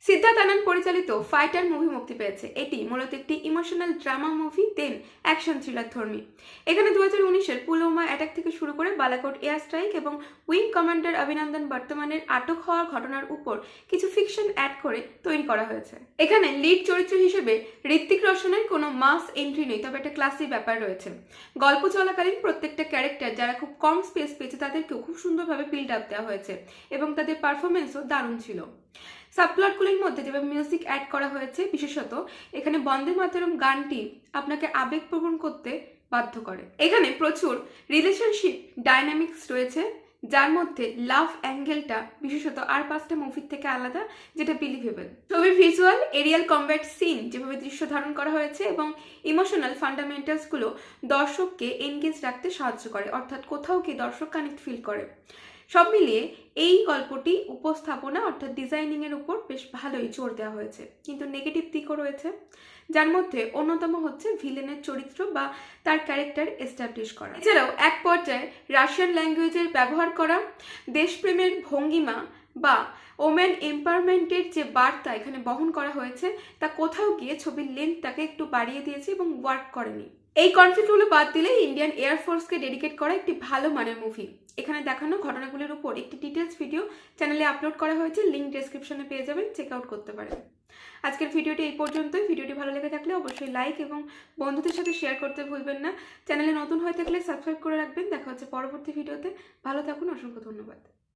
সিদ্ধার্থ আনন্দ পরিচালিত fighter movie মুক্তি পেয়েছে। এটি মূলত একটি ইমোশনাল ড্রামা মুভি দেন অ্যাকশন থ্রিলার ধর্মী। এখানে 2019-এর পুলওয়ামা অ্যাটাক থেকে শুরু করে বালাকোট এয়ার স্ট্রাইক এবং উইং কমান্ডার অভিনন্দন বর্তমানের আটক হওয়ার ঘটনার উপর কিছু ফিকশন অ্যাড করে তৈরি করা হয়েছে। এখানে লিড চরিত্র হিসেবে ঋত্বিক রোশনের কোনো মাস এন্ট্রি নেই, তবে একটা ক্লাসি ব্যাপার রয়েছে। গল্প চলাকালীন প্রত্যেকটা ক্যারেক্টার যারা খুব কম স্পেস পেয়েছে তাদেরকেও খুব সুন্দরভাবে বিল্ড আপ দেওয়া হয়েছে এবং তাদের পারফরমেন্সও দারুণ ছিল। সাবপ্লটগুলির মধ্যে যেভাবে মিউজিক অ্যাড করা হয়েছে, বিশেষত এখানে বন্দে মাতরম গানটি আপনাকে আবেগপ্রবণ করতে বাধ্য করে। এখানে প্রচুর রিলেশনশিপ ডাইনামিক্স রয়েছে, যার মধ্যে লাভ অ্যাঙ্গেলটা বিশেষত আর 5টা মুভির থেকে আলাদা, যেটা বিলিভেবল। ছবির ভিজুয়াল, এরিয়াল কম্ব্যাট সিন যেভাবে দৃশ্য ধারণ করা হয়েছে এবং ইমোশনাল ফান্ডামেন্টালসগুলো দর্শককে এনগেজ রাখতে সাহায্য করে, অর্থাৎ কোথাও কি দর্শক কানেক্ট ফিল করে। সব মিলিয়ে এই গল্পটি উপস্থাপনা অর্থাৎ ডিজাইনিংয়ের উপর বেশ ভালোই জোর দেওয়া হয়েছে, কিন্তু নেগেটিভ দিকও রয়েছে, যার মধ্যে অন্যতম হচ্ছে ভিলেনের চরিত্র বা তার ক্যারেক্টার এস্টাবলিশ করা। এছাড়াও এক পর্যায়ে রাশিয়ান ল্যাঙ্গুয়েজের ব্যবহার করা, দেশপ্রেমের ভঙ্গিমা বা ওমেন এম্পাওয়ারমেন্টের যে বার্তা এখানে বহন করা হয়েছে তা কোথাও গিয়ে ছবির লেন্থটাকে একটু বাড়িয়ে দিয়েছে এবং ওয়ার্ক করেনি। এই কনফ্লিক্টগুলো বাদ দিলে ইন্ডিয়ান এয়ারফোর্সকে ডেডিকেট করা একটি ভালো মানের মুভি। এখানে দেখানো ঘটনাগুলির উপর একটি ডিটেলস ভিডিও চ্যানেলে আপলোড করা হয়েছে, লিঙ্ক ডেসক্রিপশনে পেয়ে যাবেন, চেক আউট করতে পারেন। আজকের ভিডিওটি এই পর্যন্তই। ভিডিওটি ভালো লেগে থাকলে অবশ্যই লাইক এবং বন্ধুদের সাথে শেয়ার করতে ভুলবেন না। চ্যানেলে নতুন হয়ে থাকলে সাবস্ক্রাইব করে রাখবেন। দেখা হচ্ছে পরবর্তী ভিডিওতে। ভালো থাকুন, অসংখ্য ধন্যবাদ।